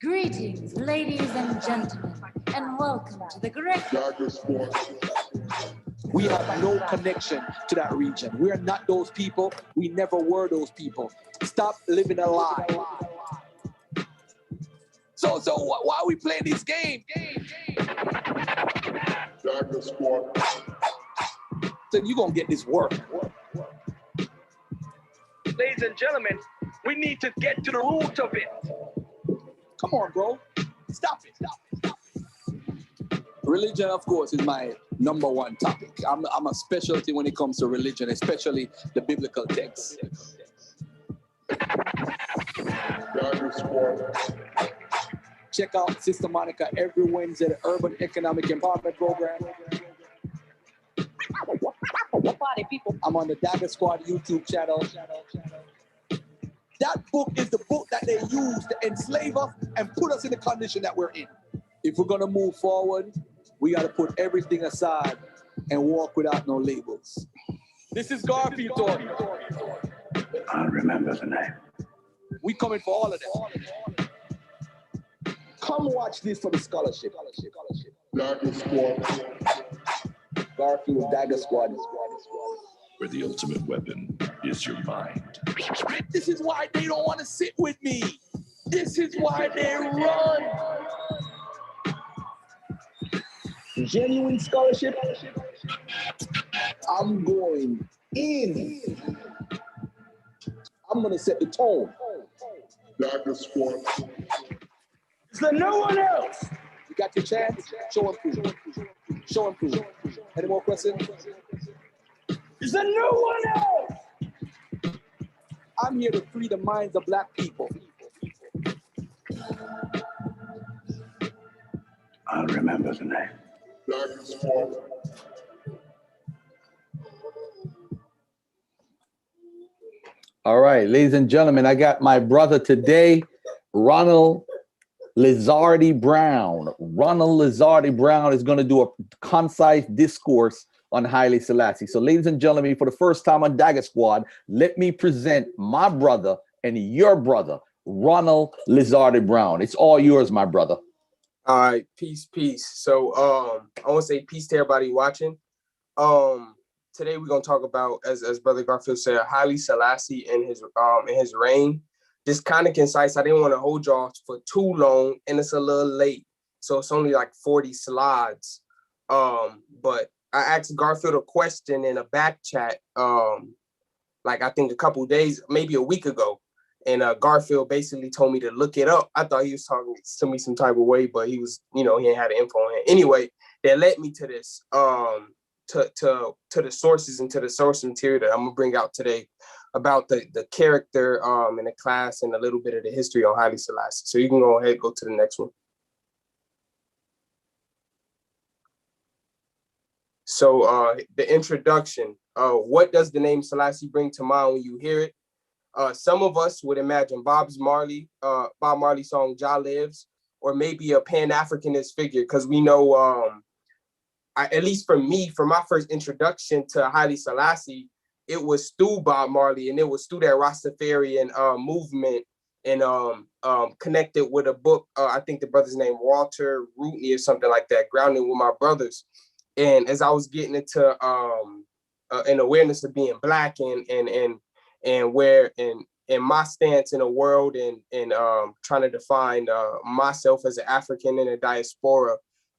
Greetings, ladies and gentlemen, and welcome to the correct. We have no connection to that region. We are not those people. We never were those people. Stop living a lie. So why are we playing this game? So you're going to get this work. Ladies and gentlemen, we need to get to the root of it. Come on, bro. Stop it. Religion, of course, is my number one topic. I'm a specialty when it comes to religion, especially the biblical texts. Check out Sister Monica every Wednesday, the Urban Economic Empowerment Program. I'm on the Dagger Squad YouTube channel. That book is the book that they use to enslave us and put us in the condition that we're in. If we're going to move forward, we got to put everything aside and walk without no labels. This is Garvey talking. I remember the name. We coming for all of them. Come watch this for the scholarship. Dagger Squad. Garfield Dagger Squad. Where the ultimate weapon is your mind. This is why they don't want to sit with me. This is why they run. Genuine scholarship. I'm going in. I'm going to set the tone. Dagger Squad. Is there no one else? You got your chance? Show and prove. Show and prove. Any more questions? Is there no one else? I'm here to free the minds of Black people. I remember the name. Dagger Squad. All right, ladies and gentlemen, I got my brother today, Ronald Lizardi-Brown. Ronald Lizardi-Brown is going to do a concise discourse on Haile Selassie. So, ladies and gentlemen, for the first time on Dagger Squad, let me present my brother and your brother, Ronald Lizardi-Brown. It's all yours, my brother. All right, peace. So, I want to say peace to everybody watching. Today we're gonna talk about, as Brother Garfield said, Haile Selassie and his reign. Just kind of concise. I didn't want to hold y'all for too long, and it's a little late, so it's only like 40 slides. But I asked Garfield a question in a back chat, like I think a couple days, maybe a week ago, and Garfield basically told me to look it up. I thought he was talking to me some type of way, but he was, he ain't had the info on him. Anyway, that led me to this, to the sources and to the source material that I'm gonna bring out today about the character in the class and a little bit of the history on Haile Selassie. So you can go ahead and go to the next one. So the introduction, what does the name Selassie bring to mind when you hear it? Some of us would imagine Bob Marley song Jah Lives, or maybe a Pan-Africanist figure, because we know, at least for me, for my first introduction to Haile Selassie, it was through Bob Marley, and it was through that Rastafarian movement, and connected with a book, I think the brother's name Walter Rootney or something like that, Grounding with My Brothers. And as I was getting into an awareness of being Black and where and my stance in the world and trying to define myself as an African in a diaspora,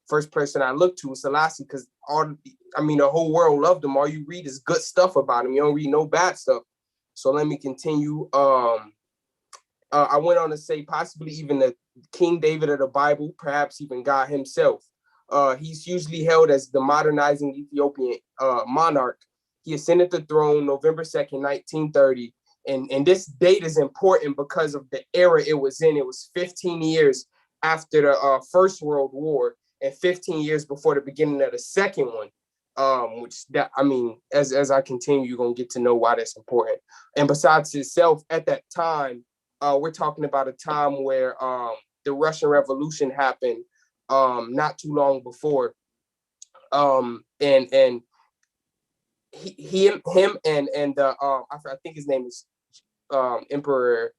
first person I looked to was Selassie, because the whole world loved him. All you read is good stuff about him. You don't read no bad stuff. So let me continue. I went on to say possibly even the King David of the Bible, perhaps even God himself. He's usually held as the modernizing Ethiopian monarch. He ascended the throne November 2nd, 1930. And this date is important because of the era it was in. It was 15 years after the First World War and 15 years before the beginning of the second one. As I continue, you're going to get to know why that's important. And besides itself, at that time, we're talking about a time where the Russian Revolution happened not too long before. And him and the I think his name is Emperor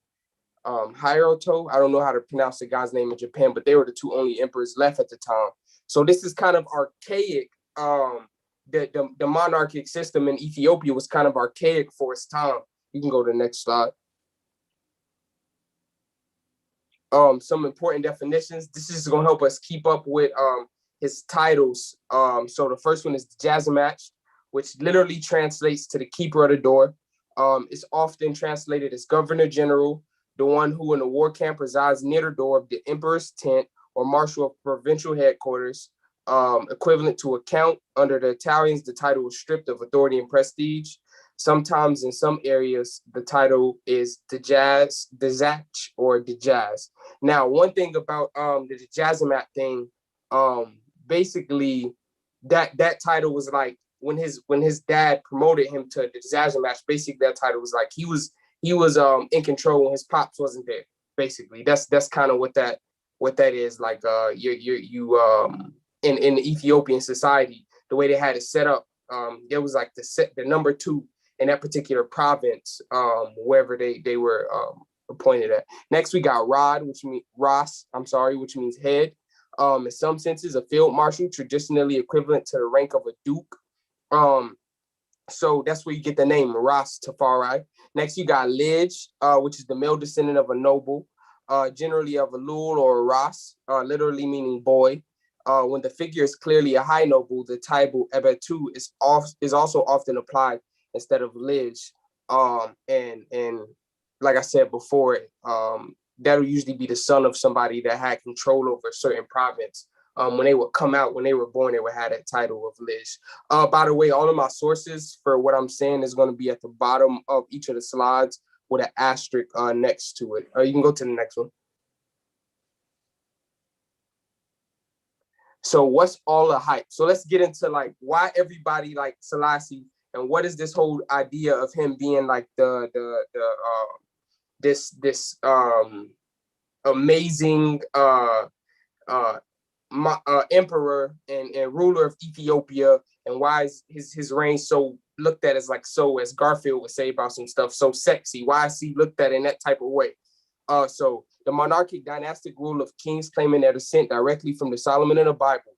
Hiroto. I don't know how to pronounce the guy's name in Japan, but they were the two only emperors left at the time. So this is kind of archaic. The monarchic system in Ethiopia was kind of archaic for its time. You can go to the next slide. Some important definitions. This is going to help us keep up with his titles. So the first one is the Jazamatch, which literally translates to the keeper of the door. It's often translated as Governor General, the one who in a war camp resides near the door of the emperor's tent or marshal of provincial headquarters. Equivalent to a count. Under the Italians, the title was stripped of authority and prestige. Sometimes in some areas, the title is Dejazach or Dejaz. Now, one thing about the Jazamat thing, basically that title was like when his dad promoted him to the Jazamat, basically that title was like he was in control when his pops wasn't there. Basically, that's kind of what that is like. In the Ethiopian society, the way they had it set up, there was like the number 2 in that particular province, wherever they were appointed at. Next, we got which means head. In some senses, a field marshal, traditionally equivalent to the rank of a duke. So that's where you get the name Ras Tafari. Next, you got Lij, which is the male descendant of a noble, generally of a Lul or a Ras, literally meaning boy. When the figure is clearly a high noble, the title Ebetu is also often applied instead of Lij. And like I said before, that'll usually be the son of somebody that had control over a certain province. When they would come out, when they were born, they would have that title of Lij. By the way, all of my sources for what I'm saying is going to be at the bottom of each of the slides with an asterisk next to it. You can go to the next one. So what's all the hype? So let's get into like why everybody like Selassie and what is this whole idea of him being like this amazing emperor and ruler of Ethiopia, and why is his reign so looked at as like, so as Garfield would say about some stuff, so sexy? Why is he looked at in that type of way? So the monarchic dynastic rule of kings claiming their descent directly from the Solomon in the Bible.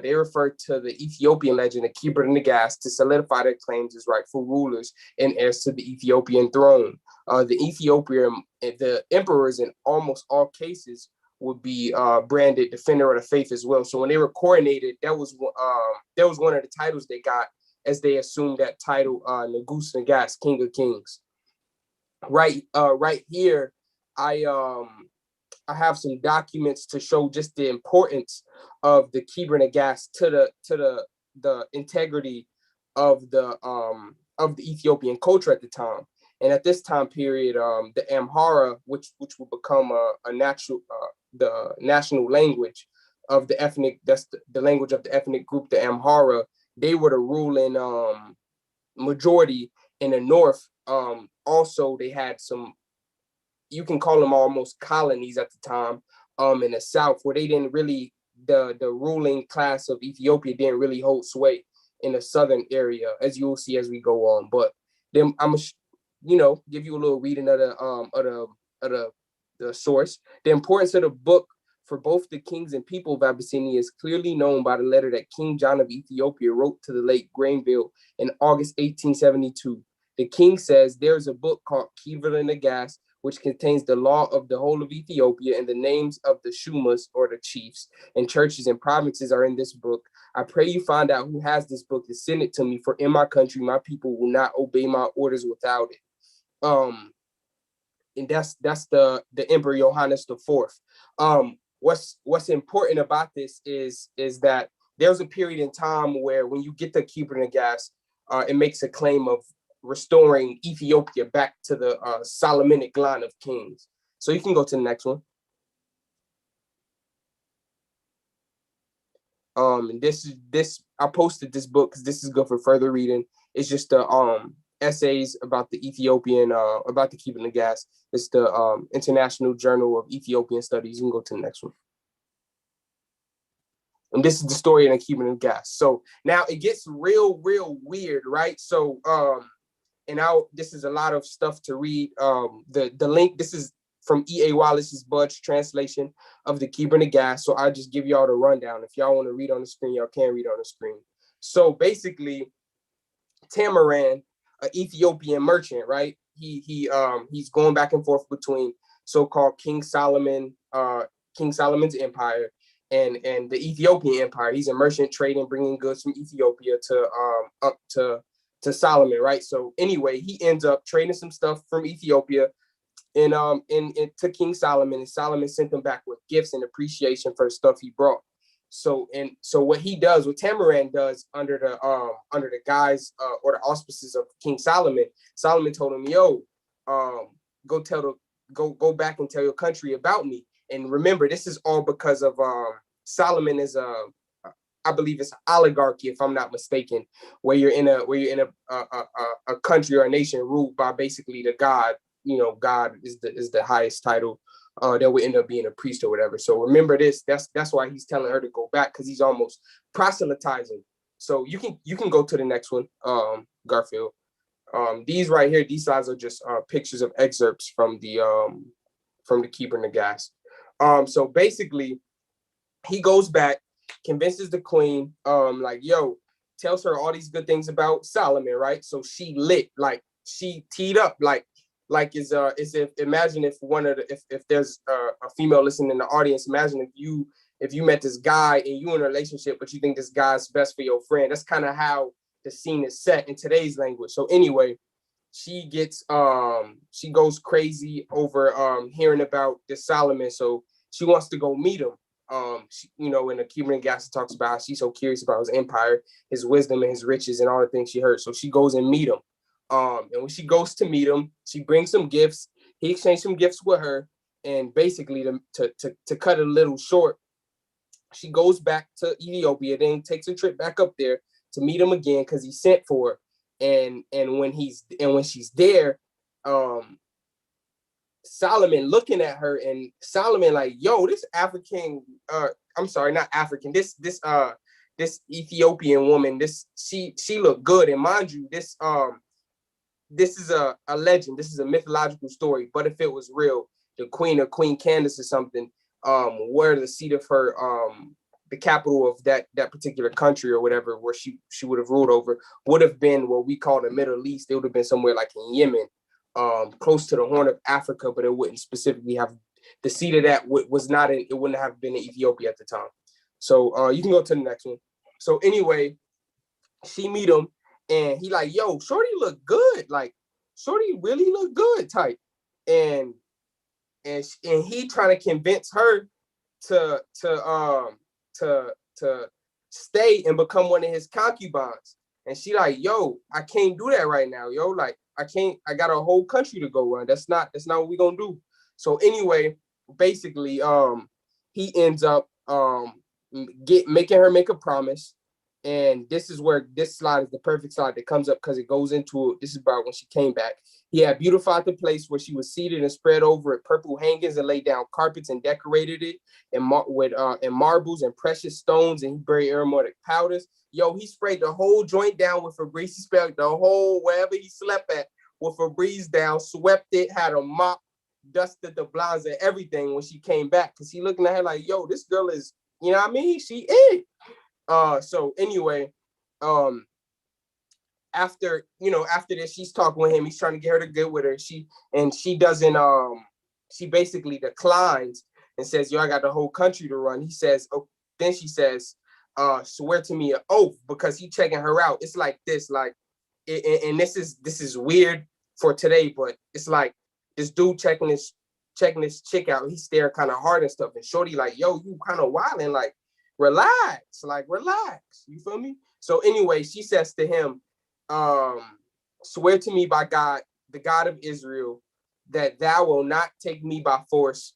They refer to the Ethiopian legend of Kebra Nagast to solidify their claims as rightful rulers and heirs to the Ethiopian throne. The emperors in almost all cases would be branded defender of the faith as well. So when they were coronated, that was one of the titles they got as they assumed that title, Nagus Nagast, King of Kings. Right here, I have some documents to show just the importance of the Kebra Nagast to the integrity of the Ethiopian culture at the time. And at this time period, the Amhara, which will become the national language of the ethnic, that's the language of the ethnic group, the Amhara, they were the ruling majority in the north. Also, they had some, you can call them almost colonies at the time, in the south, where they didn't really, the ruling class of Ethiopia didn't really hold sway in the southern area, as you will see as we go on. But then I'm give you a little reading of the source. The importance of the book for both the kings and people of Abyssinia is clearly known by the letter that King John of Ethiopia wrote to the late Granville in August 1872. The king says there's a book called Kebra Nagast, which contains the law of the whole of Ethiopia, and the names of the Shumas, or the chiefs, and churches and provinces are in this book. I pray you find out who has this book and send it to me, for in my country, my people will not obey my orders without it. And that's the Emperor Johannes IV. What's important about this is that there's a period in time where when you get the Kebra Nagast, it makes a claim of restoring Ethiopia back to the Solomonic line of kings. So you can go to the next one. And this I posted this book because this is good for further reading. It's just the essays about the Ethiopian about the Kebra Nagast. It's the International Journal of Ethiopian Studies. You can go to the next one. And this is the story of the Kebra Nagast. So now it gets real weird, right? So and now this is a lot of stuff to read. The link, this is from E.A. Wallace's Budge translation of the Kebra Nagast. So I'll just give y'all the rundown. If y'all want to read on the screen, y'all can read on the screen. So basically, Tamaran, an Ethiopian merchant, right? He's going back and forth between so-called King Solomon's empire and the Ethiopian empire. He's a merchant trading, bringing goods from Ethiopia to up to Solomon, right? So anyway, he ends up trading some stuff from Ethiopia and to King Solomon, and Solomon sent him back with gifts and appreciation for the stuff he brought. So what he does, what Tamaran does under the guise or the auspices of King Solomon, Solomon told him, yo, go back and tell your country about me. And remember, this is all because of Solomon is I believe it's an oligarchy, if I'm not mistaken, where you're in a country or a nation ruled by basically the god. You know, God is the highest title. That would end up being a priest or whatever. So remember this. That's why he's telling her to go back, because he's almost proselytizing. So you can go to the next one, Garfield. These right here, these slides are just pictures of excerpts from the Kebra Nagast. So basically, he goes back, convinces the queen, like, yo, tells her all these good things about Solomon, right? So she lit, like she teed up, like is if imagine if if there's a female listening in the audience, imagine if you met this guy and you in a relationship, but you think this guy's best for your friend. That's kind of how the scene is set in today's language. So anyway, she goes crazy over hearing about this Solomon. So she wants to go meet him. In the Kebra Nagast talks about how she's so curious about his empire, his wisdom, and his riches, and all the things she heard. So she goes and meet him. And when she goes to meet him, she brings some gifts. He exchanged some gifts with her, and basically to cut it a little short, she goes back to Ethiopia, then takes a trip back up there to meet him again because he sent for her. And when she's there, Solomon looking at her, and Solomon like, yo, this African, I'm sorry, not African, this Ethiopian woman, she looked good. And mind you, this is a legend, this is a mythological story, but if it was real, the queen or Queen Candace or something, where the seat of her, the capital of that particular country or whatever, where she would have ruled over, would have been what we call the Middle East. It would have been somewhere like in Yemen, close to the Horn of Africa, but it wouldn't specifically have the seat of that was not in, it wouldn't have been in Ethiopia at the time. So you can go to the next one. So anyway, she meet him, and he like, yo, shorty look good, like shorty really look good type, and he trying to convince her to stay and become one of his concubines. And she like, yo, I can't do that right now, yo, like I got a whole country to go run. That's not what we gonna do. So anyway, basically, he ends up making her make a promise. And this is where this slide is the perfect slide that comes up, because it goes into, this is about when she came back. He had beautified the place where she was seated and spread over it purple hangings, and laid down carpets and decorated it with marbles and precious stones, and he buried aromatic powders. Yo, he sprayed the whole joint down with Febreze. He sprayed the whole, wherever he slept at, with Febreze down, swept it, had a mop, dusted the blinds and everything when she came back, because he looking at her like, yo, this girl is, you know what I mean? She is. So anyway, after this, she's talking with him. He's trying to get her to get with her. She doesn't, she basically declines and says, yo, I got the whole country to run. He says, oh, then she says, swear to me an oath, because he checking her out. It's like this, like, and this is weird for today, but it's like this dude checking this chick out. He stared kind of hard and stuff. And shorty like, yo, you kind of wilding, like, relax. You feel me? So anyway, she says to him, swear to me by God, the God of Israel, that thou will not take me by force,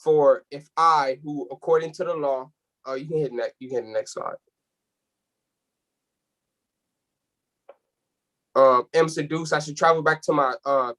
for if I, who according to the law, you can hit the next slide, am seduced, I should travel back to my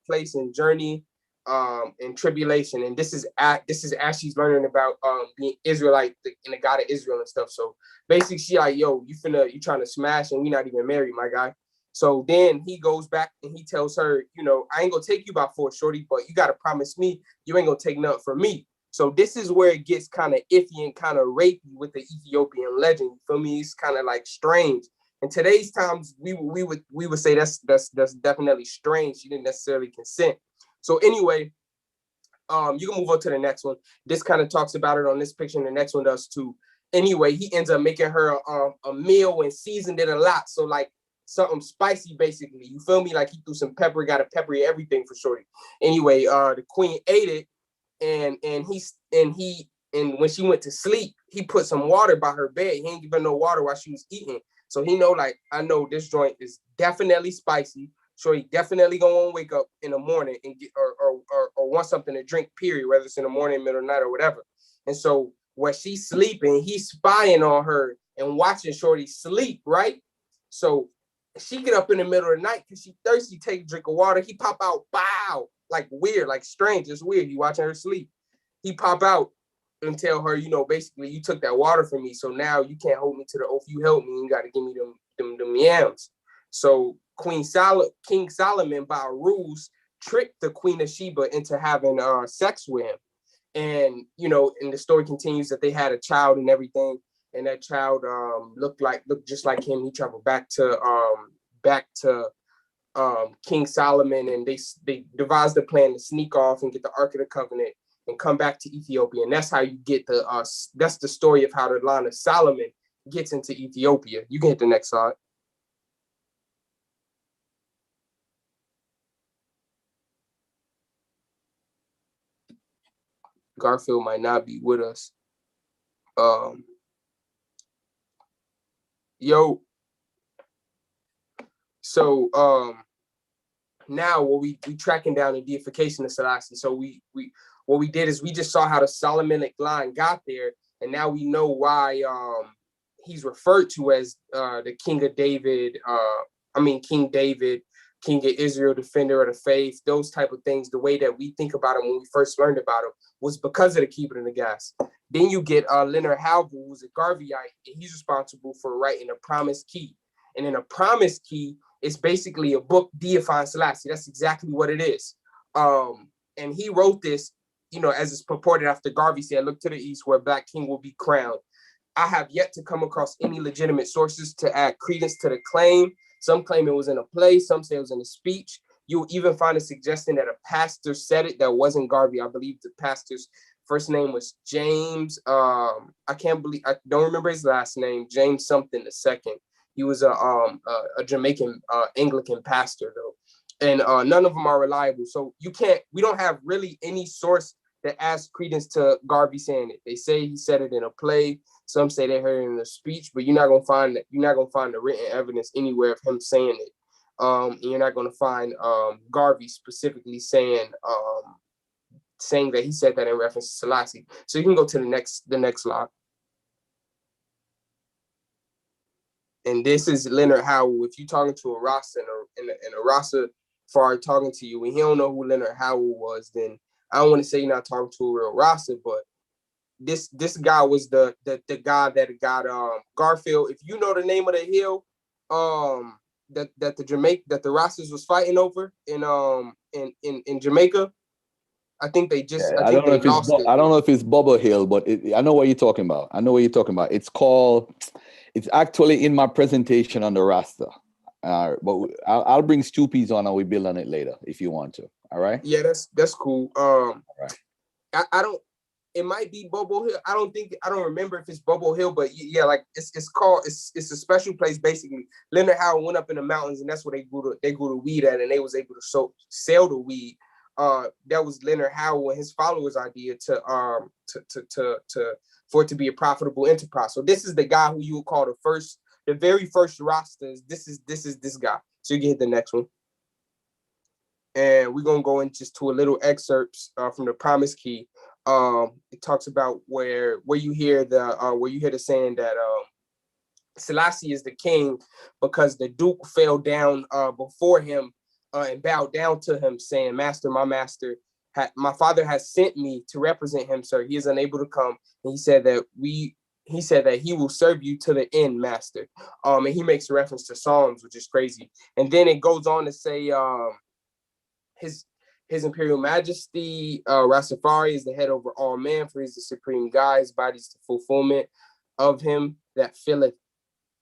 place and journey and tribulation, and this is as she's learning about being Israelite and the God of Israel and stuff. So basically, she like, yo, you trying to smash, and we not even married, my guy. So then he goes back and he tells her, you know, I ain't gonna take you by force, shorty, but you gotta promise me you ain't gonna take nothing from me. So this is where it gets kind of iffy and kind of rapey with the Ethiopian legend. You feel me? It's kind of like strange. In today's times, we would say that's definitely strange. She didn't necessarily consent. So anyway, you can move on to the next one. This kind of talks about it on this picture, and the next one does too. Anyway, he ends up making her a meal and seasoned it a lot. So like something spicy, basically. You feel me? Like he threw some pepper, got a peppery everything for shorty. Anyway, the queen ate it, and when she went to sleep, he put some water by her bed. He ain't give her no water while she was eating. So he know, like, I know this joint is definitely spicy. So he definitely gonna wake up in the morning and get or want something to drink, period, whether it's in the morning, middle of the night, or whatever. And so while she's sleeping, he's spying on her and watching shorty sleep, right? So she get up in the middle of the night because she thirsty, take a drink of water. He pop out, bow, like weird, like strange. It's weird. He watching her sleep. He pop out and tell her, you know, basically, you took that water from me, so now you can't hold me to the oath you held me. You got to give me them yams. So King Solomon, by rules, tricked the Queen of Sheba into having sex with him. And, you know, and the story continues that they had a child and everything. And that child looked just like him. He traveled back to King Solomon, and they devised a plan to sneak off and get the Ark of the Covenant and come back to Ethiopia. And that's how you get that's the story of how the line of Solomon gets into Ethiopia. You can hit the next slide. Garfield might not be with us. So now what we tracking down the deification of Selassie. So what we did is we just saw how the Solomonic line got there, and now we know why he's referred to as the King of David. King David, King of Israel, defender of the faith, those type of things. The way that we think about him when we first learned about him was because of the Kebra Nagast. Then you get Leonard Halbert, who's a Garveyite, and he's responsible for writing a Promise Key. And in a Promise Key, it's basically a book deifying Selassie. That's exactly what it is. And he wrote this, you know, as it's purported after Garvey said, look to the east where Black King will be crowned. I have yet to come across any legitimate sources to add credence to the claim. Some claim it was in a play, some say it was in a speech. You'll even find a suggestion that a pastor said it that wasn't Garvey. I believe the pastor's first name was James. I don't remember his last name, James something the second. He was a Jamaican Anglican pastor though. And none of them are reliable. So we don't have really any source that adds credence to Garvey saying it. They say he said it in a play. Some say they heard it in a speech, but you're not gonna find the written evidence anywhere of him saying it. And you're not gonna find Garvey specifically saying that he said that in reference to Selassie. So you can go to the next slide. And this is Leonard Howell. If you're talking to a Rasta and a Rasta far talking to you, and he don't know who Leonard Howell was, then I don't want to say you're not talking to a real Rasta, but this guy was the guy that got Garfield. If you know the name of the hill that the Rastas was fighting over in Jamaica, I think they just I don't know if it's Bubba Hill, but I know what you're talking about. It's actually in my presentation on the Rasta. But I'll bring Stoopies on and we build on it later if you want to. All right. Yeah, that's cool. All right. I don't. It might be Bobo Hill. I don't remember if it's Bobo Hill, but yeah, like it's a special place basically. Leonard Howard went up in the mountains, and that's where they grew the weed at, and they was able to sell the weed. That was Leonard Howard and his followers' idea for it to be a profitable enterprise. So this is the guy who you would call the very first Rastas. This is this guy. So you can hit the next one. And we're gonna go in just to a little excerpts from the Promise Key. It talks about where you hear the saying that Selassie is the king because the Duke fell down before him and bowed down to him, saying, "Master, my master, my father has sent me to represent him, sir. He is unable to come. And he said that he will serve you to the end, master. And he makes a reference to Psalms, which is crazy. And then it goes on to say his Imperial Majesty, Rastafari, is the head over all men, for he's the supreme God. His body is the fulfillment of him that filleth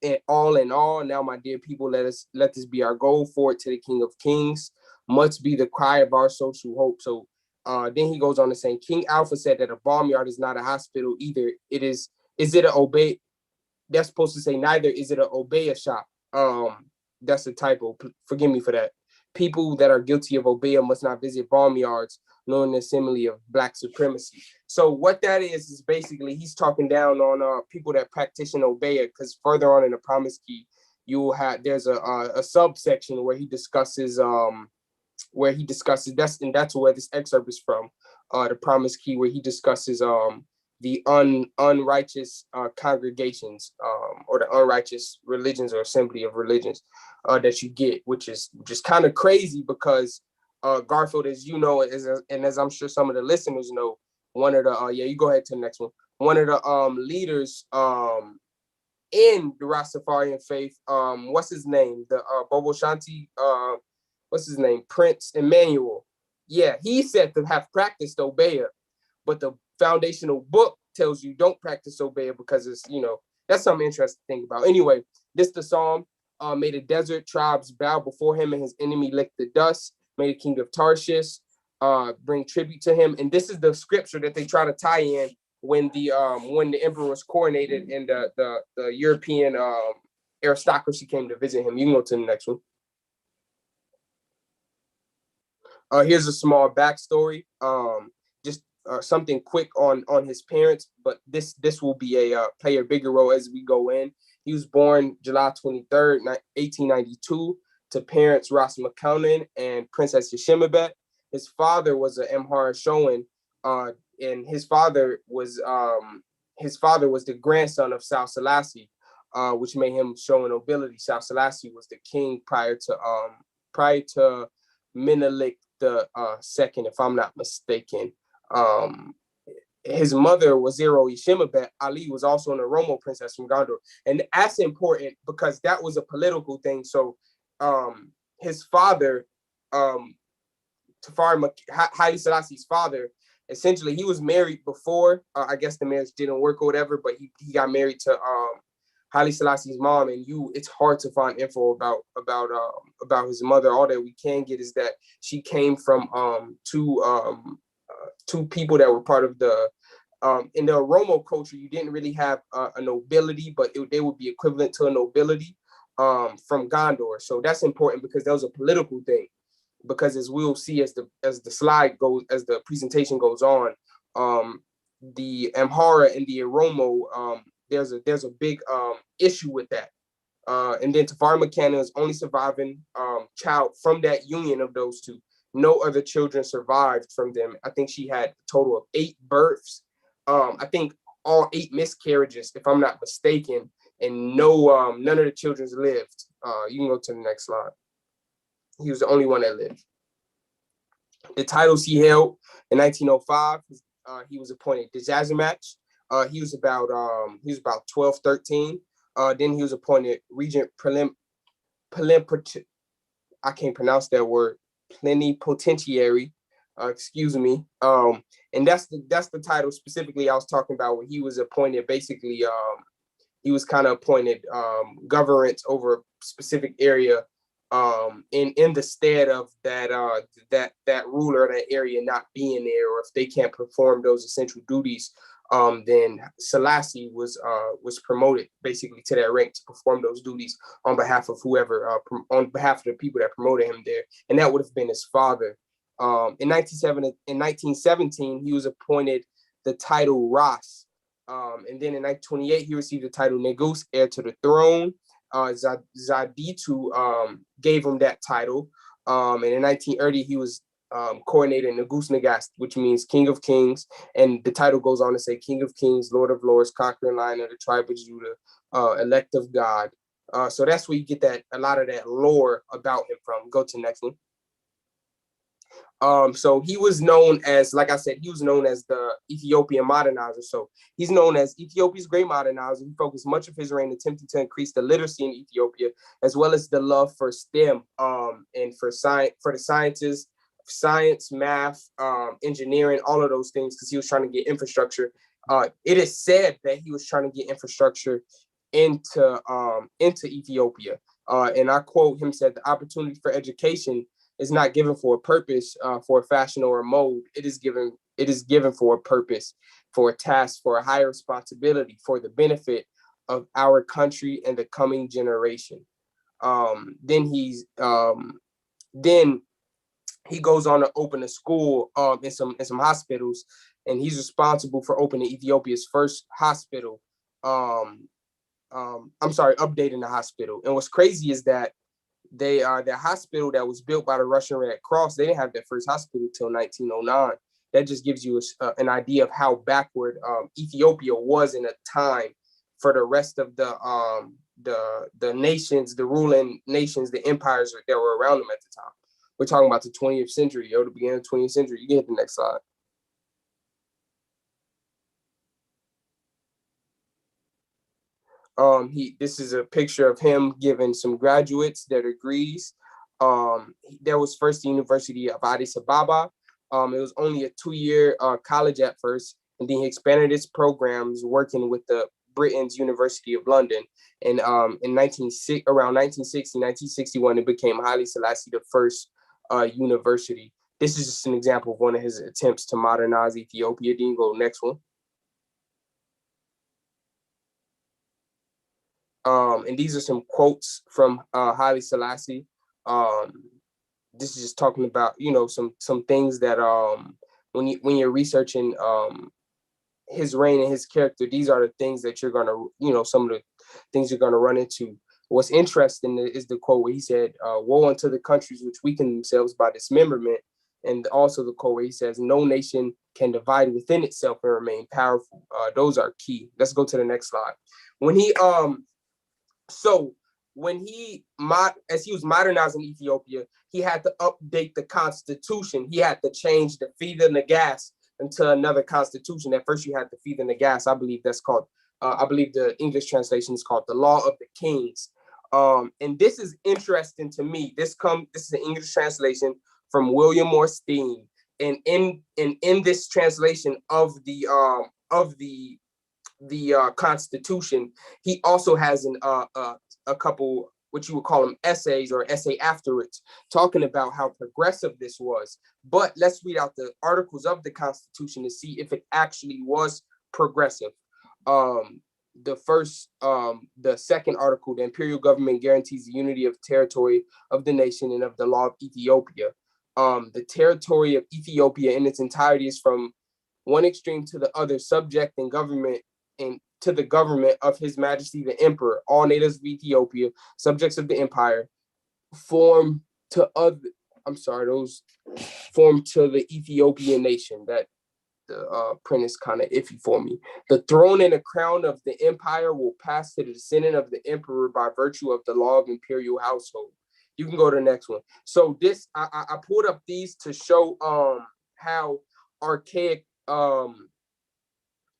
it all in all. Now, my dear people, let this be our goal, forward to the King of Kings. Must be the cry of our social hope. So then he goes on to say, King Alpha said that a barnyard is not a hospital either. Is it an obeah? That's supposed to say neither is it an obeah shop. That's a typo. Forgive me for that. People that are guilty of obeah must not visit barnyards, knowing the simile of Black supremacy. So what that is basically he's talking down on people that practice obeah, because further on in the Promise Key, there's a subsection where he discusses that's where this excerpt is from, the Promise Key, where he discusses the unrighteous congregations, or the unrighteous religions or assembly of religions that you get, which is just kind of crazy because Garfield, as you know, and as I'm sure some of the listeners know, one of the you go ahead to the next one. One of the leaders in the Rastafarian faith, what's his name? The Bobo Shanti, what's his name? Prince Emmanuel. Yeah, he said to have practiced obeah, but the foundational book tells you don't practice obeah because it's, that's something interesting to think about. Anyway, this the psalm. May the desert tribes bow before him and his enemy lick the dust. May the king of Tarshish bring tribute to him. And this is the scripture that they try to tie in when the emperor was coronated and the European aristocracy came to visit him. You can go to the next one. Here's a small backstory. Just something quick on his parents, but this will be play a bigger role as we go in. He was born July 23rd, 1892, to parents Ras McConan and Princess Yeshimabet. His father was an Amhara Showan, and his father was the grandson of Haile Selassie, which made him show nobility. Haile Selassie was the king prior to Menelik the second, if I'm not mistaken. His mother was Zero Yeshimabet. Ali was also an Oromo princess from Gondor. And that's important because that was a political thing. So his father, Haile Selassie's father, essentially he was married before. I guess the marriage didn't work or whatever, but he got married to Haile Selassie's mom. And it's hard to find info about his mother. All that we can get is that she came from two people that were part of the in the Oromo culture. You didn't really have a nobility, but they would be equivalent to a nobility from Gondor. So that's important because that was a political thing. Because as we'll see as the slide goes, as the presentation goes on, the Amhara and the Oromo, there's a big issue with that. And then Tafari McCann is only surviving child from that union of those two. No other children survived from them. I think she had a total of 8 births. I think all 8 miscarriages, if I'm not mistaken, and none of the children lived. You can go to the next slide. He was the only one that lived. The titles he held in 1905, he was appointed Dejazimach. He was about 12, 13. Then he was appointed Regent I can't pronounce that word. Plenipotentiary, excuse me. And that's the title specifically I was talking about, when he was appointed. Basically, he was kind of appointed governance over a specific area, in the stead of that ruler, that area not being there, or if they can't perform those essential duties, then Selassie was promoted basically to that rank to perform those duties on behalf of whoever, on behalf of the people that promoted him there, and that would have been his father. In 1917, he was appointed the title Ras, and then in 1928 he received the title Negus, heir to the throne. Zaditu gave him that title, and in 1930 he was coronated Negus Nagast, which means King of Kings, and the title goes on to say King of Kings, Lord of Lords, conquering Lion of the tribe of Judah, elect of God. So that's where you get a lot of that lore about him from. Go to the next one. So he was known as, like I said, he was known as the Ethiopian modernizer. So he's known as Ethiopia's great modernizer. He focused much of his reign attempting to increase the literacy in Ethiopia, as well as the love for STEM and for the sciences, science, math, engineering, all of those things, because he was trying to get infrastructure. It is said that he was trying to get infrastructure into Ethiopia. And I quote him, said, "The opportunity for education is not given for a purpose, for a fashion or a mode. It is given for a purpose, for a task, for a higher responsibility, for the benefit of our country and the coming generation." Then he goes on to open a school in some hospitals, and he's responsible for opening Ethiopia's first hospital. Updating the hospital. And what's crazy is that the hospital that was built by the Russian Red Cross, they didn't have their first hospital till 1909. That just gives you an idea of how backward Ethiopia was in a time for the rest of the nations, the ruling nations, the empires that were around them at the time. We're talking about the 20th century, the beginning of the 20th century. You can hit the next slide. This is a picture of him giving some graduates their degrees. There was first the University of Addis Ababa. It was only a 2-year college at first, and then he expanded its programs working with the Britain's University of London. And around 1960, 1961, it became Haile Selassie the first university. This is just an example of one of his attempts to modernize Ethiopia. Then you go next one. And these are some quotes from Haile Selassie. This is just talking about, some things that when you're researching his reign and his character, these are the things that you're gonna, some of the things you're gonna run into. What's interesting is the quote where he said, "Woe unto the countries which weaken themselves by dismemberment," and also the quote where he says, "No nation can divide within itself and remain powerful." Those are key. Let's go to the next slide. As he was modernizing Ethiopia, he had to update the constitution. He had to change the Kebra Nagast into another constitution. At first, you had the Kebra Nagast. I believe that's called. I believe the English translation is called the Law of the Kings. And this is interesting to me. This is an English translation from William Moore Steen. And in this translation of the Constitution, he also has a couple, what you would call them, essays or essay afterwards, talking about how progressive this was. But let's read out the articles of the Constitution to see if it actually was progressive. The second article: the imperial government guarantees the unity of territory of the nation and of the law of Ethiopia. The territory of Ethiopia in its entirety is from one extreme to the other, subject and government and to the government of His Majesty the Emperor. All natives of Ethiopia, subjects of the empire, form to the Ethiopian nation. That the print is kind of iffy for me. The throne and the crown of the empire will pass to the descendant of the emperor by virtue of the law of imperial household. You can go to the next one. So this, I pulled up these to show how archaic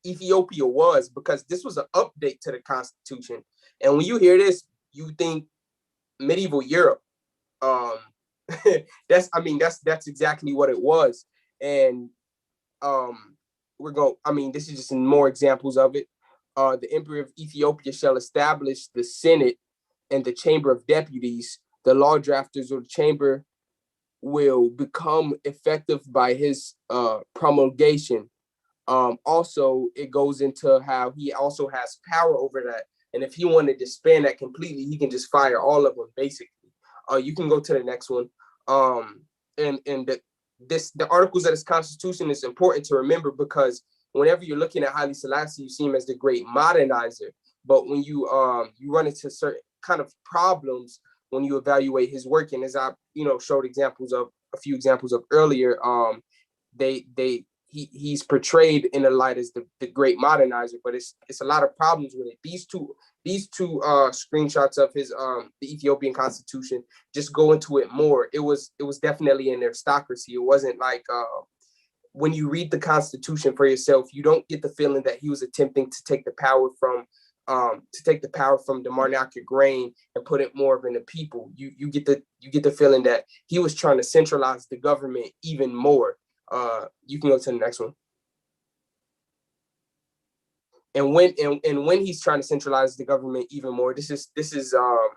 Ethiopia was, because this was an update to the Constitution. And when you hear this, you think medieval Europe. That's exactly what it was. And this is just some more examples of it. The Emperor of Ethiopia shall establish the Senate and the Chamber of Deputies. The law drafters of the chamber will become effective by his promulgation. Also, it goes into how he also has power over that. And if he wanted to disband that completely, he can just fire all of them, basically. You can go to the next one. The articles of this Constitution is important to remember, because whenever you're looking at Haile Selassie, you see him as the great modernizer. But when you run into certain kind of problems when you evaluate his work, and as I showed a few examples of earlier, he's portrayed in a light as the great modernizer, but it's a lot of problems with it. These two screenshots of his the Ethiopian constitution just go into it more. It was definitely an aristocracy. It wasn't like when you read the constitution for yourself, you don't get the feeling that he was attempting to take the power from the monarchic reign and put it more in the people. You get the feeling that he was trying to centralize the government even more. You can go to the next one. And when he's trying to centralize the government even more, this is a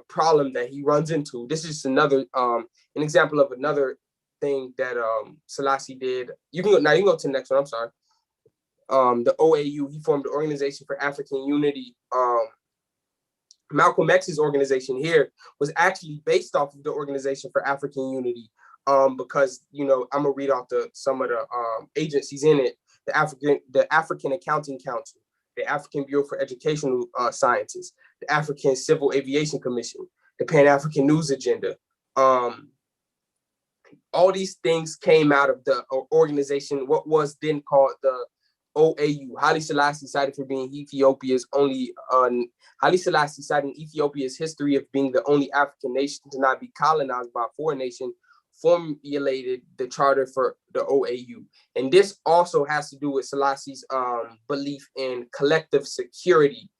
problem that he runs into. This is another an example of another thing that Selassie did. You can go to the next one. I'm sorry. The OAU, he formed the Organization for African Unity. Malcolm X's organization here was actually based off of the Organization for African Unity, because I'm gonna read off some of the agencies in it: the African Accounting Council, the African Bureau for Educational Sciences, the African Civil Aviation Commission, the Pan-African News Agenda. All these things came out of the organization, what was then called the OAU. Haile Selassie cited for being Ethiopia's only, Haile Selassie citing Ethiopia's history of being the only African nation to not be colonized by a foreign nation, formulated the charter for the OAU. And this also has to do with Selassie's belief in collective security,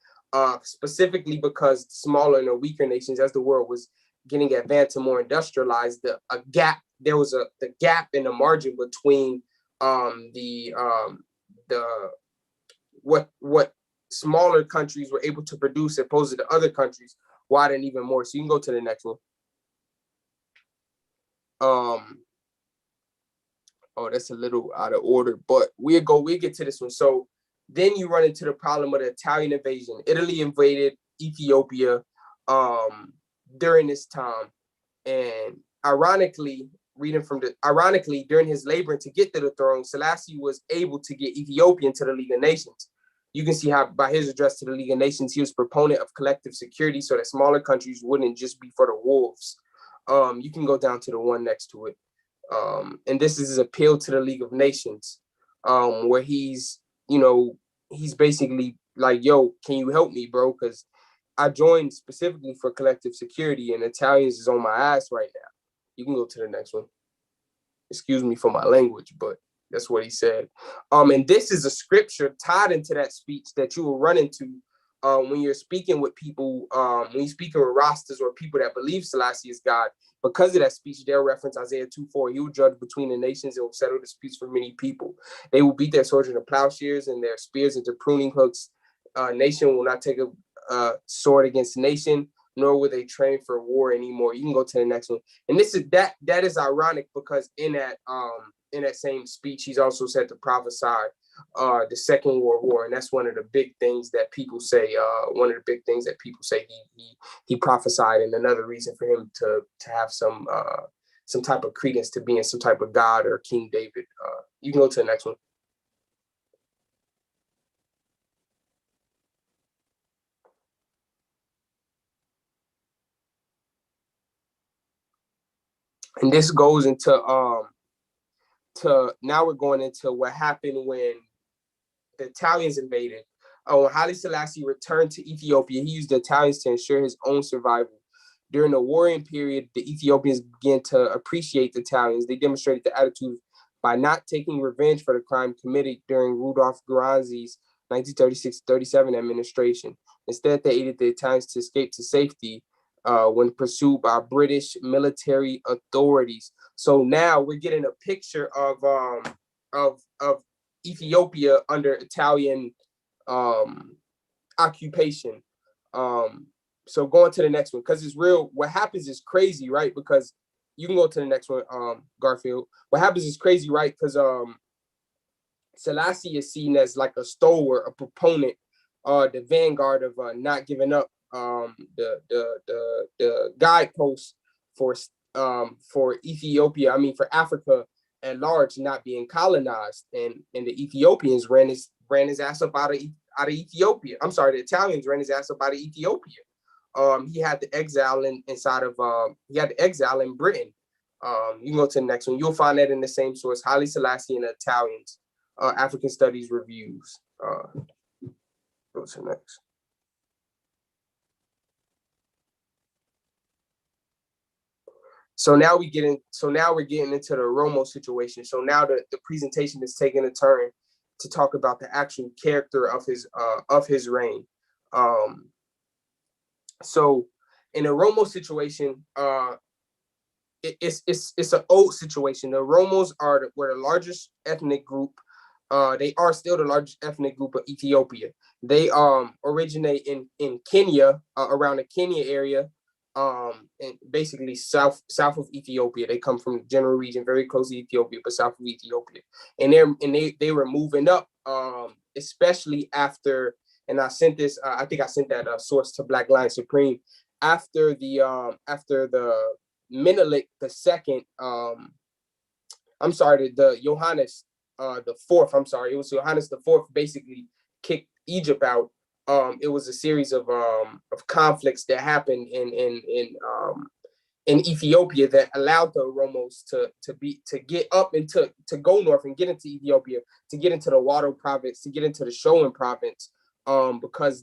specifically because smaller and weaker nations, as the world was getting advanced and more industrialized, there was the gap in the margin between what smaller countries were able to produce opposed to the other countries widened even more. So you can go to the next one. Oh, that's a little out of order, but we'll get to this one. So then you run into the problem of the Italian invasion. Italy invaded Ethiopia during this time, and ironically, during his labor to get to the throne, Selassie was able to get Ethiopia into the League of Nations. You can see how by his address to the League of Nations, he was a proponent of collective security so that smaller countries wouldn't just be for the wolves. You can go down to the one next to it. And this is his appeal to the League of Nations, where he's basically like, yo, can you help me, bro? Because I joined specifically for collective security and Italians is on my ass right now. You can go to the next one. Excuse me for my language, but that's what he said. And this is a scripture tied into that speech that you will run into when you're speaking with people, when you're speaking with Rastas or people that believe Selassie is God. Because of that speech, they'll reference Isaiah 2:4. He will judge between the nations and will settle disputes for many people. They will beat their swords into plowshares and their spears into pruning hooks. Nation will not take a sword against nation, nor will they train for war anymore. You can go to the next one. And this is that is ironic because in that same speech, he's also said to prophesy the Second World War, and that's one of the big things that people say. He prophesied, and another reason for him to have some type of credence to being some type of God or King David. You can go to the next one. And this goes into now we're going into what happened when the Italians invaded. When Haile Selassie returned to Ethiopia, he used the Italians to ensure his own survival. During the warring period, the Ethiopians began to appreciate the Italians. They demonstrated the attitude by not taking revenge for the crime committed during Rudolph Gueronzi's 1936-37 administration. Instead, they aided the Italians to escape to safety when pursued by British military authorities. So now we're getting a picture of Ethiopia under Italian occupation. So going to the next one, because it's real. What happens is crazy, right? Because you can go to the next one, Garfield. What happens is crazy, right? Because Selassie is seen as like a stalwart, a proponent, the vanguard of not giving up, the guidepost for Ethiopia. For Africa at large not being colonized, and the Ethiopians ran his ass up out of Ethiopia. I'm sorry, the Italians ran his ass up out of Ethiopia. He had the exile in Britain. You can go to the next one. You'll find that in the same source, Haile Selassie and the Italians, African Studies Reviews. Go to the next. So now we're getting into the Oromo situation. So now the presentation is taking a turn to talk about the actual character of his reign. So in the Oromo situation, it's an old situation. The Oromos were the largest ethnic group. They are still the largest ethnic group of Ethiopia. They originate in Kenya, around the Kenya area, and basically south of Ethiopia. They come from the general region, very close to Ethiopia, but south of Ethiopia. And they were moving up, especially after. And I sent this. I think I sent that source to Black Lion Supreme after the Menelik II. I'm sorry, the Johannes the Fourth. I'm sorry, it was Johannes the Fourth. Basically kicked Egypt out. It was a series of conflicts that happened in Ethiopia that allowed the Oromos to get up and to go north and get into Ethiopia, to get into the Wello province, to get into the Shoan province, because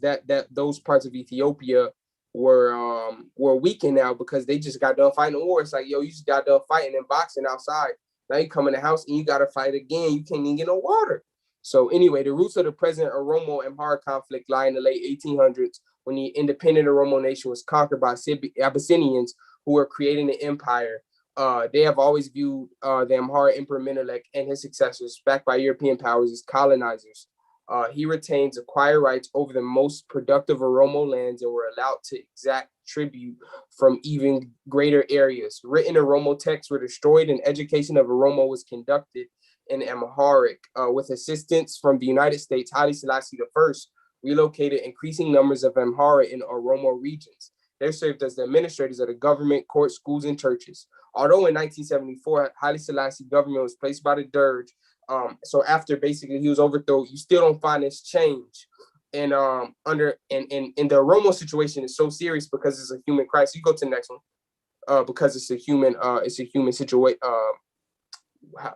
those parts of Ethiopia were weakened now because they just got done fighting the war. It's like, yo, you just got done fighting and boxing outside. Now you come in the house and you got to fight again. You can't even get no water. So anyway, the roots of the present Oromo-Amhara conflict lie in the late 1800s when the independent Oromo nation was conquered by Abyssinians who were creating an empire. They have always viewed the Amhara Emperor Menelik and his successors, backed by European powers, as colonizers. He retains acquired rights over the most productive Oromo lands and were allowed to exact tribute from even greater areas. Written Oromo texts were destroyed and education of Oromo was conducted in Amharic. With assistance from the United States, Haile Selassie I relocated increasing numbers of Amhara in Oromo regions. They served as the administrators of the government, courts, schools, and churches. Although in 1974, Haile Selassie government was placed by the Derg. So after basically he was overthrown, you still don't find this change. And in the Oromo situation is so serious because it's a human crisis. You go to the next one. Because it's a human situation.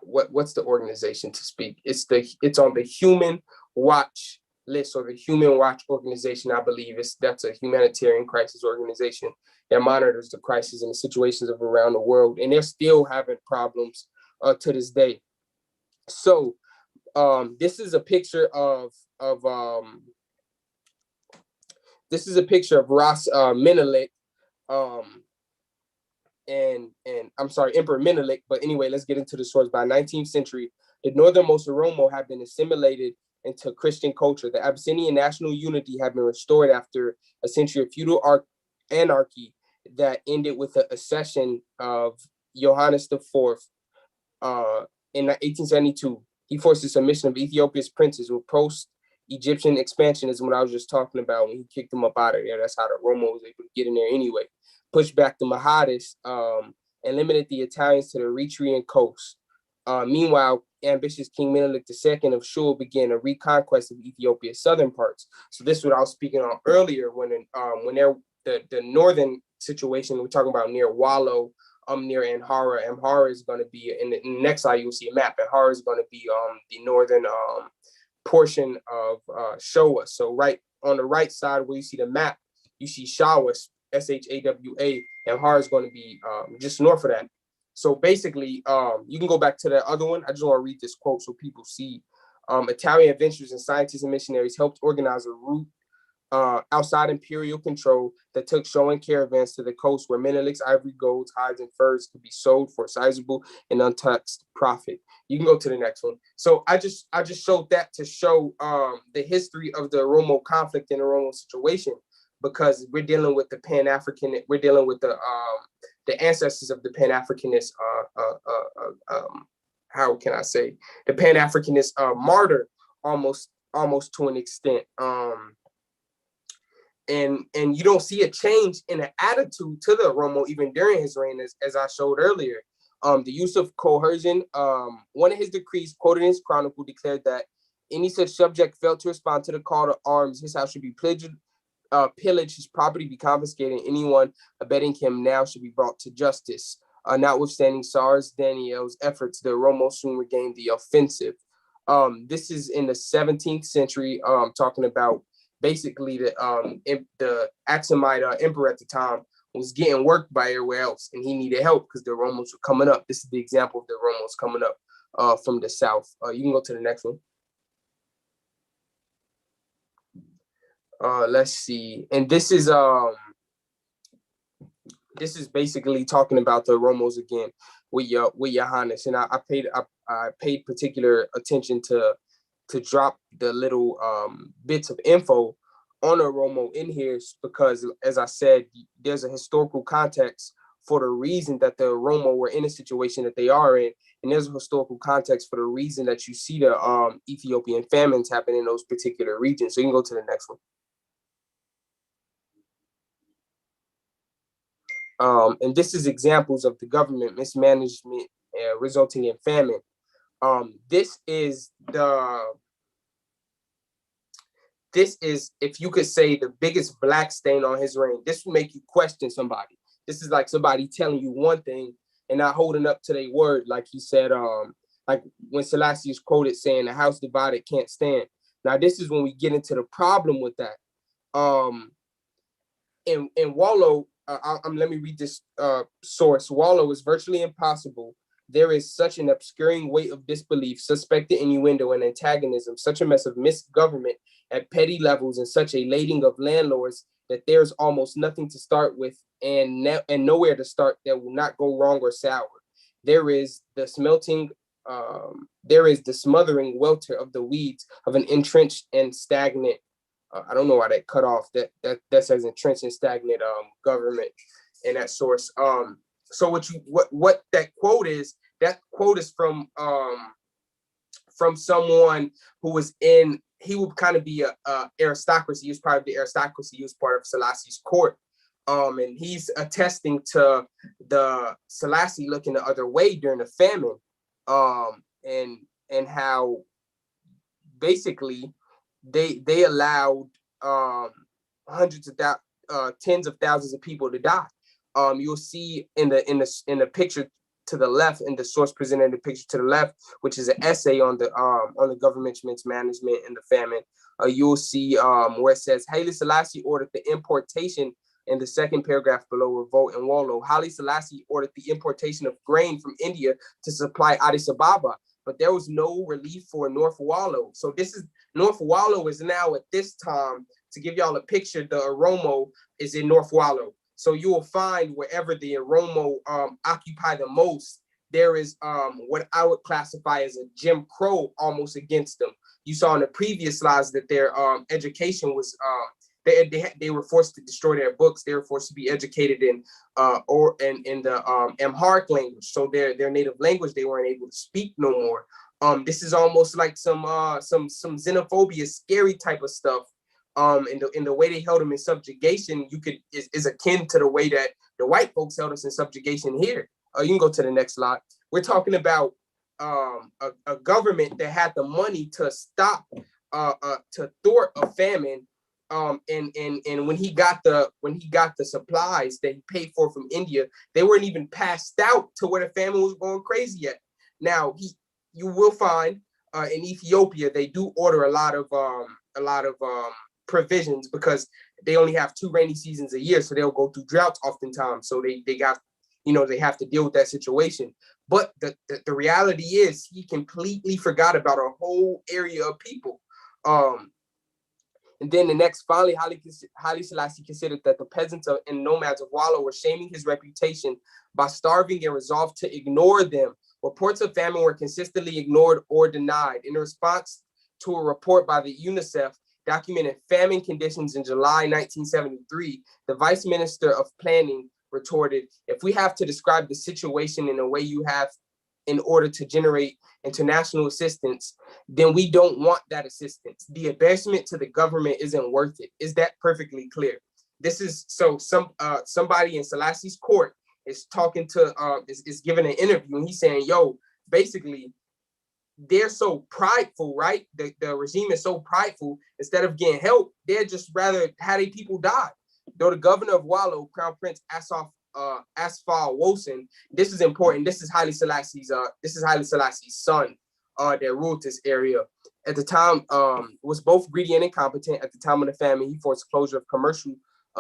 What's the organization to speak? It's on the Human Watch list, or the Human Watch organization, I believe. That's a humanitarian crisis organization that monitors the crisis and the situations of around the world, and they're still having problems to this day. So this is a picture of Menelik, and I'm sorry, Emperor Menelik. But anyway, let's get into the source. By 19th century, the northernmost Oromo have been assimilated into Christian culture. The Abyssinian national unity had been restored after a century of feudal anarchy that ended with the accession of Johannes IV in 1872. He forced the submission of Ethiopia's princes with post-Egyptian expansionism, what I was just talking about, when he kicked them up out of there. That's how the Oromo was able to get in there anyway. Pushed back the Mahdists and limited the Italians to the Eritrean coast. Meanwhile, ambitious King Menelik II of Shul began a reconquest of Ethiopia's southern parts. So this is what I was speaking on earlier when the northern situation, we're talking about near Wello, near Amhara. Amhara is going to be, in the next slide, you'll see a map. Amhara is going to be the northern portion of Showa. So right on the right side where you see the map, you see Shawa, Shawa. Amhara is going to be just north of that. So basically, you can go back to the other one. I just want to read this quote so people see. Italian adventurers and scientists and missionaries helped organize a route outside imperial control that took Shoan caravans to the coast where Menelik's ivory, golds, hides, and furs could be sold for sizable and untaxed profit. You can go to the next one. So I just showed that to show the history of the Oromo conflict and the Oromo situation, because we're dealing with the Pan-African, we're dealing with the ancestors of the Pan-Africanist, how can I say, the Pan-Africanist martyr almost to an extent. And you don't see a change in the attitude to the Oromo even during his reign, as I showed earlier. The use of coercion, one of his decrees quoted in his chronicle declared that any such subject failed to respond to the call to arms, his house should be pillaged, his property be confiscated, and anyone abetting him now should be brought to justice. Notwithstanding SARS Daniel's efforts, the Oromo soon regained the offensive. This is in the 17th century, talking about basically the Aksumite emperor at the time was getting worked by everywhere else, and he needed help because the Oromos were coming up. This is the example of the Oromos coming up from the south. You can go to the next one. Let's see, and this is basically talking about the Oromos again with your highness, and I paid particular attention to drop the little bits of info on Oromo in here because, as I said, there's a historical context for the reason that the Oromo were in a situation that they are in, and there's a historical context for the reason that you see the Ethiopian famines happen in those particular regions. So you can go to the next one. And this is examples of the government mismanagement resulting in famine. This is, if you could say, the biggest black stain on his reign. This will make you question somebody. This is like somebody telling you one thing and not holding up to their word, like he said, like when Selassie is quoted saying, "The house divided can't stand." Now, this is when we get into the problem with that. In Wello, let me read this source. Wello is virtually impossible. There is such an obscuring weight of disbelief, suspected innuendo, and antagonism, such a mess of misgovernment at petty levels, and such a lading of landlords that there's almost nothing to start with and nowhere to start that will not go wrong or sour. There is the smothering welter of the weeds of an entrenched and stagnant, I don't know why that cut off, that says entrenched and stagnant government in that source. So what that quote is from someone who was in, he would kind of be a aristocracy. He was part of the aristocracy. He was part of Selassie's court. And he's attesting to the Selassie looking the other way during the famine. And how basically they allowed tens of thousands of people to die. You'll see in the picture to the left, in the source presented in the picture to the left, which is an essay on the government's management in the famine. You'll see where it says Haile Selassie ordered the importation, in the second paragraph below, revolt in Wello. Haile Selassie ordered the importation of grain from India to supply Addis Ababa, but there was no relief for North Wello. So this is North Wello is now at this time, to give y'all a picture, the Oromo is in North Wello. So you will find wherever the Oromo occupy the most, there is what I would classify as a Jim Crow almost against them. You saw in the previous slides that their education was, they were forced to destroy their books. They were forced to be educated in the Amharic language. So their native language, they weren't able to speak no more. This is almost like some xenophobia, scary type of stuff. In the way they held them in subjugation, is akin to the way that the white folks held us in subjugation here. You can go to the next slide. We're talking about a government that had the money to stop, to thwart a famine. And when he got the supplies that he paid for from India, they weren't even passed out to where the famine was going crazy at. Now you will find in Ethiopia they do order a lot of provisions because they only have 2 rainy seasons a year, so they'll go through droughts oftentimes. So they got, they have to deal with that situation. But the reality is he completely forgot about a whole area of people. And then the next, finally, Haile Selassie considered that the peasants and nomads of Wello were shaming his reputation by starving and resolved to ignore them. Reports of famine were consistently ignored or denied. In response to a report by the UNICEF documented famine conditions in July 1973, the Vice Minister of Planning retorted, "If we have to describe the situation in a way you have in order to generate international assistance, then we don't want that assistance. The embarrassment to the government isn't worth it." Is that perfectly clear? This is somebody in Selassie's court is talking to is giving an interview, and he's saying, yo, basically, they're so prideful, right? The regime is so prideful. Instead of getting help, they'd just rather have their people die. Though the governor of Wello, Crown Prince Asaf Asfal Wosen. This is important. This is Haile Selassie's son that ruled this area. At the time, was both greedy and incompetent. At the time of the famine, he forced closure of commercial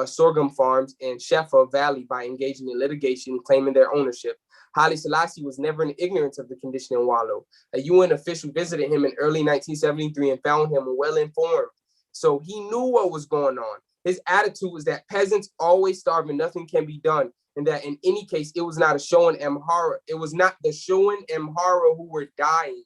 sorghum farms in Shefa Valley by engaging in litigation, claiming their ownership. Haile Selassie was never in ignorance of the condition in Wello. A UN official visited him in early 1973 and found him well informed. So he knew what was going on. His attitude was that peasants always starve and nothing can be done, and that in any case, it was not a Shoan Amhara. It was not the Shoan Amhara who were dying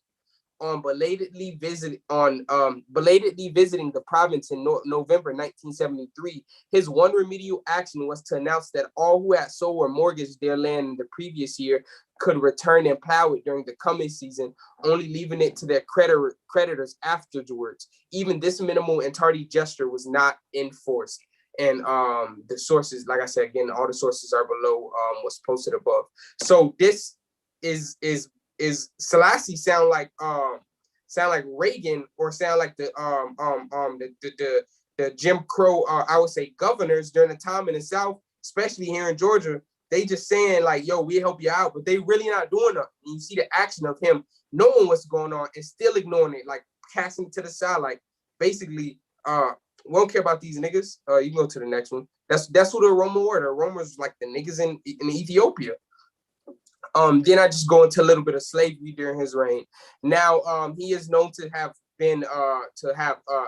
on belatedly visiting the province in November 1973. His one remedial action was to announce that all who had sold or mortgaged their land in the previous year could return and plow it during the coming season, only leaving it to their creditors afterwards. Even this minimal and tardy gesture was not enforced. And the sources, like I said, again, all the sources are below what's posted above. So this is Selassie sound like Reagan, or sound like the Jim Crow, I would say, governors during the time in the South, especially here in Georgia. They just saying like, yo, we help you out, but they really not doing nothing. And you see the action of him knowing what's going on and still ignoring it, like casting it to the side, like basically, we don't care about these niggas. You can go to the next one. That's who the Oromo were. The Oromo is like the niggas in Ethiopia. Then I just go into a little bit of slavery during his reign. Now, he is known to have been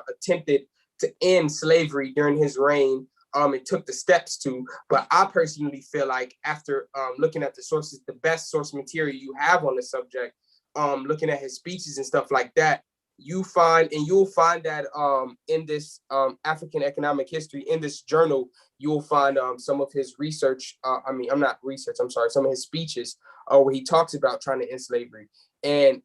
attempted to end slavery during his reign. It took the steps to, but I personally feel like after looking at the sources, the best source material you have on the subject, looking at his speeches and stuff like that, you'll find that in this African economic history, in this journal, you'll find some of his research. Some of his speeches where he talks about trying to end slavery. And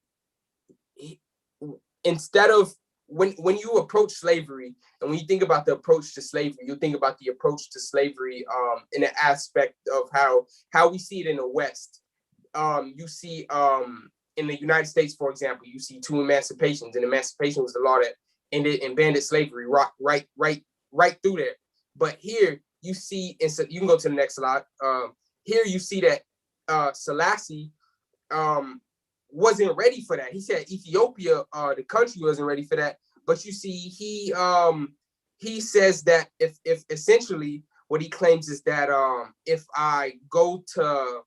instead of when you approach slavery, and when you think about the approach to slavery, you think about the approach to slavery in an aspect of how we see it in the West. You see in the United States, for example, you see two emancipations, and emancipation was the law that ended and banded slavery right through there. But here you see, you can go to the next slide. Here you see that Selassie wasn't ready for that. He said Ethiopia, the country, wasn't ready for that. But you see, he says that if essentially what he claims is that if I go to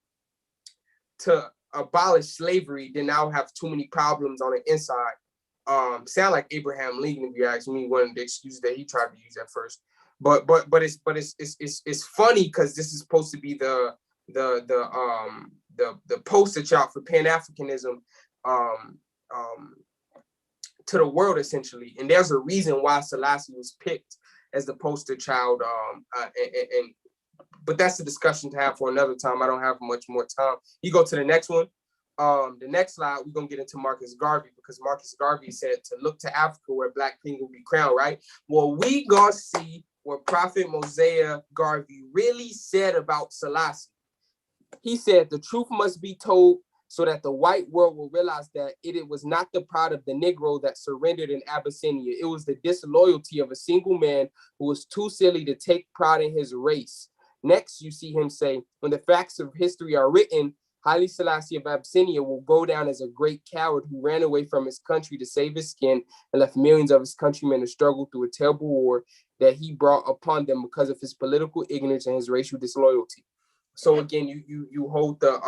abolish slavery, then I'll have too many problems on the inside. Sound like Abraham Lincoln, if you ask me, one of the excuses that he tried to use at first. But it's funny because this is supposed to be the poster child for Pan-Africanism to the world, essentially. And there's a reason why Selassie was picked as the poster child. But that's a discussion to have for another time. I don't have much more time. You go to the next one. The next slide, we're going to get into Marcus Garvey, because Marcus Garvey said to look to Africa where Black King will be crowned, right? Well, we going to see what Prophet Mosiah Garvey really said about Selassie. He said the truth must be told so that the white world will realize that it was not the pride of the Negro that surrendered in Abyssinia. It was the disloyalty of a single man who was too silly to take pride in his race. Next, you see him say, when the facts of history are written, Haile Selassie of Abyssinia will go down as a great coward who ran away from his country to save his skin and left millions of his countrymen to struggle through a terrible war that he brought upon them because of his political ignorance and his racial disloyalty. So again, you hold the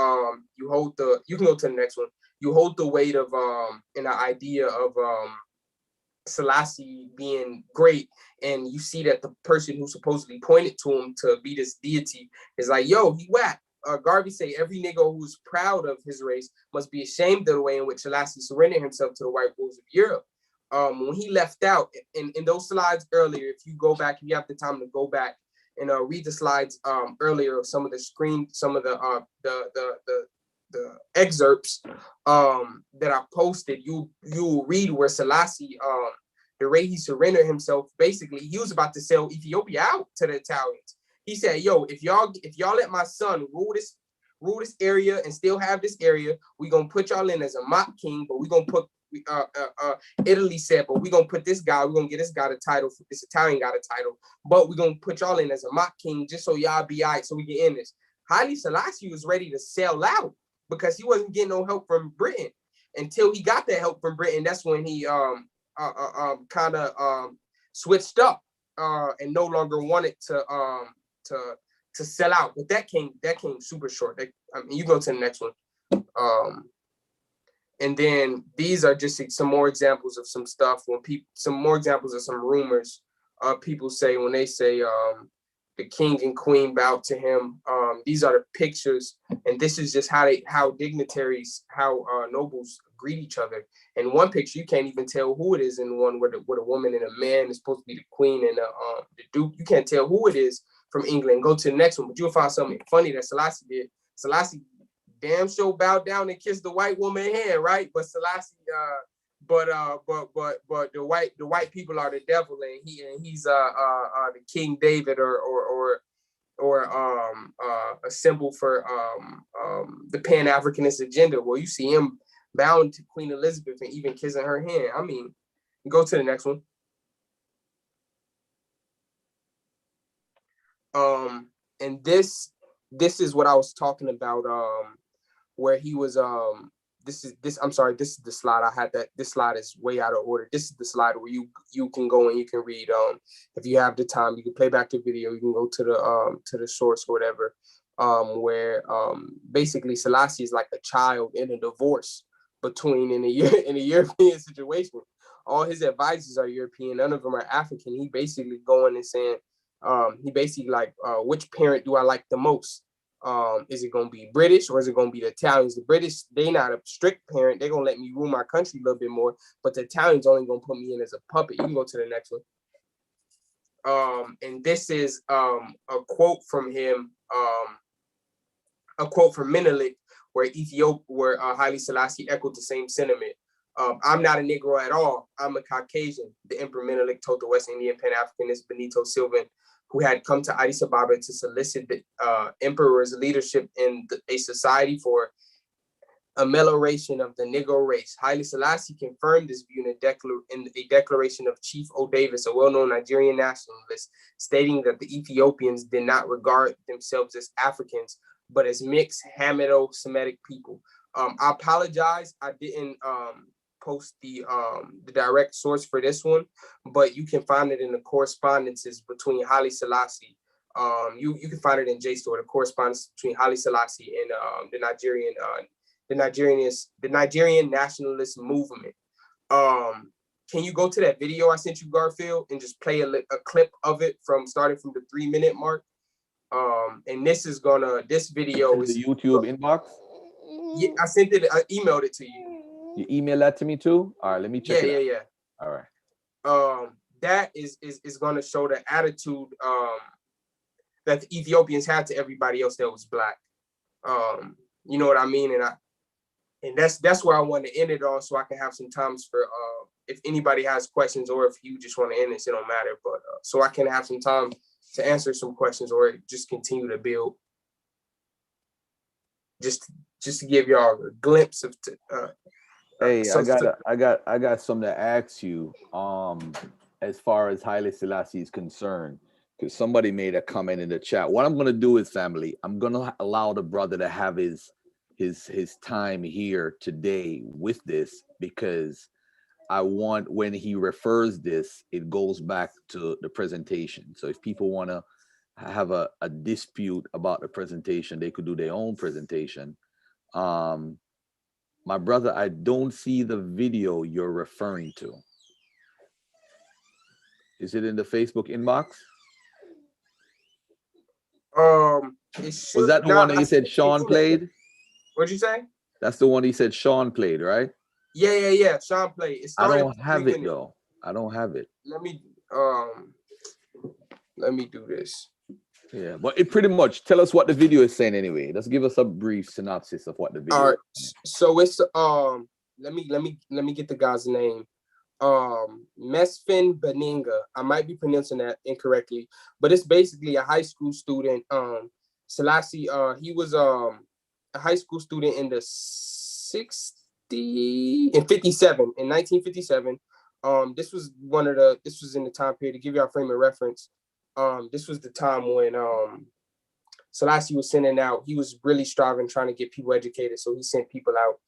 you can go to the next one. You hold the weight of and the idea of Selassie being great, and you see that the person who supposedly pointed to him to be this deity is like, yo, he whack. Garvey say every nigga who's proud of his race must be ashamed of the way in which Selassie surrendered himself to the white wolves of Europe. When he left out in those slides earlier, if you go back, if you have the time to go back and read the slides earlier, some of the excerpts that I posted, you will read where Selassie, the way he surrendered himself, basically he was about to sell Ethiopia out to the Italians. He said, yo, if y'all let my son rule this area and still have this area, we're gonna put y'all in as a mock king, but we're gonna put Italy said, but we're gonna put this guy, we're gonna get this guy the title, this Italian guy the title, but we're gonna put y'all in as a mock king just so y'all be all right, so we can end this. Haile Selassie was ready to sell out because he wasn't getting no help from Britain. Until he got that help from Britain, that's when he kind of switched up and no longer wanted to sell out. But that came super short. I mean, you go to the next one. And then these are just some more examples of some stuff some more examples of some rumors people say when they say the king and queen bowed to him. These are the pictures, and this is just how dignitaries, how nobles greet each other. In one picture, you can't even tell who it is. In one where a woman and a man is supposed to be the queen and the duke, you can't tell who it is from England. Go to the next one, but you'll find something funny that Selassie did. Selassie damn sure bowed down and kissed the white woman's hand, right? But Selassie, but the white people are the devil, and he's the King David or a symbol for the Pan-Africanist agenda. Well, you see him bound to Queen Elizabeth and even kissing her hand. I mean, go to the next one. And this is what I was talking about. Where he was this is the slide I had. That this slide is way out of order. This is the slide where you can go and you can read. If you have the time, you can play back the video. You can go to the source or whatever. Where basically Selassie is like a child in a divorce in a European situation. All his advisors are European. None of them are African. He basically going and saying, which parent do I like the most? Is it going to be British or is it going to be the Italians? The British, they not a strict parent. They're going to let me rule my country a little bit more, but the Italians only going to put me in as a puppet. You can go to the next one. And this is a quote from him, a quote from Menelik, where Haile Selassie echoed the same sentiment. I'm not a Negro at all. I'm a Caucasian, the Emperor Menelik told the West Indian Pan-Africanist Benito Sylvan, who had come to Addis Ababa to solicit the emperor's leadership in a society for amelioration of the Negro race. Haile Selassie confirmed this view in a declaration of Chief O. Davis, a well-known Nigerian nationalist, stating that the Ethiopians did not regard themselves as Africans, but as mixed Hamido-Semitic people. I apologize, I didn't post the direct source for this one, but you can find it in the correspondences between Haile Selassie. You can find it in JSTOR, the correspondence between Haile Selassie and the Nigerian nationalist movement. Can you go to that video I sent you, Garfield, and just play a clip of it starting from the 3-minute mark? And this video is the YouTube inbox. Yeah, I sent it. I emailed it to you. You email that to me too? All right, let me check it out. Yeah. All right. That is going to show the attitude that the Ethiopians had to everybody else that was black. You know what I mean? And that's where I want to end it on, so I can have some times for if anybody has questions, or if you just want to end this, it don't matter. But so I can have some time to answer some questions or just continue to build. Just to give y'all a glimpse of. Hey, I got something to ask you. As far as Haile Selassie is concerned, because somebody made a comment in the chat. What I'm gonna do is, family, I'm gonna allow the brother to have his time here today with this, because I want, when he refers this, it goes back to the presentation. So if people want to have a dispute about the presentation, they could do their own presentation. My brother, I don't see the video you're referring to. Is it in the Facebook inbox? Was that the one that you said Sean played? What'd you say? That's the one he said Sean played, right? Yeah. Sean played. I don't have it though. I don't have it. Let me do this. Yeah, but it pretty much tell us what the video is saying anyway. Let's give us a brief synopsis of what the video. All right. So it's let me get the guy's name. Mesfin Beninga. I might be pronouncing that incorrectly, but it's basically a high school student. Selassie, he was a high school student in the 1957. This was in the time period, to give you a frame of reference. This was the time when Selassie was sending out, he was really striving, trying to get people educated. So he sent people out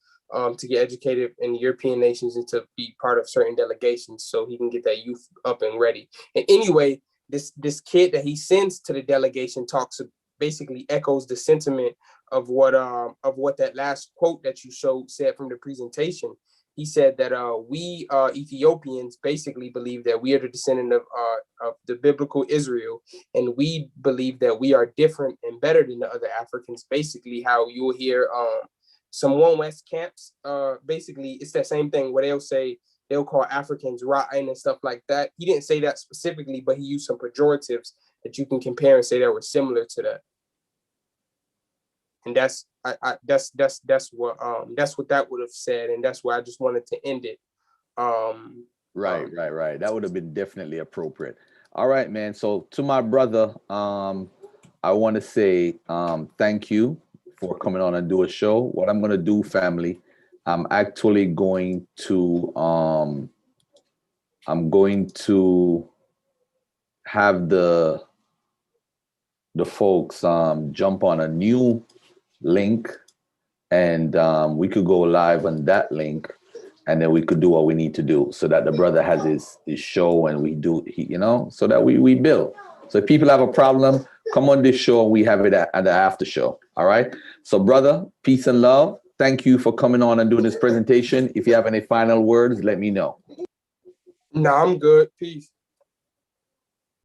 to get educated in European nations and to be part of certain delegations so he can get that youth up and ready. And anyway, this kid that he sends to the delegation basically echoes the sentiment of what that last quote that you showed said from the presentation. He said that we Ethiopians basically believe that we are the descendant of the biblical Israel, and we believe that we are different and better than the other Africans. Basically, how you'll hear some One West camps. Basically, it's that same thing where they'll call Africans rotten and stuff like that. He didn't say that specifically, but he used some pejoratives that you can compare and say that were similar to that. And that's what that would have said, and that's where I just wanted to end it. Right. That would have been definitely appropriate. All right, man. So to my brother, I want to say thank you for coming on and do a show. What I'm gonna do, family, I'm actually going to have the folks jump on a new link, and we could go live on that link, and then we could do what we need to do so that the brother has his show, and we do so that we build. So if people have a problem, come on this show and we have it at the after show. All right. So brother, peace and love. Thank you for coming on and doing this presentation. If you have any final words, let me know. No, I'm good. Peace.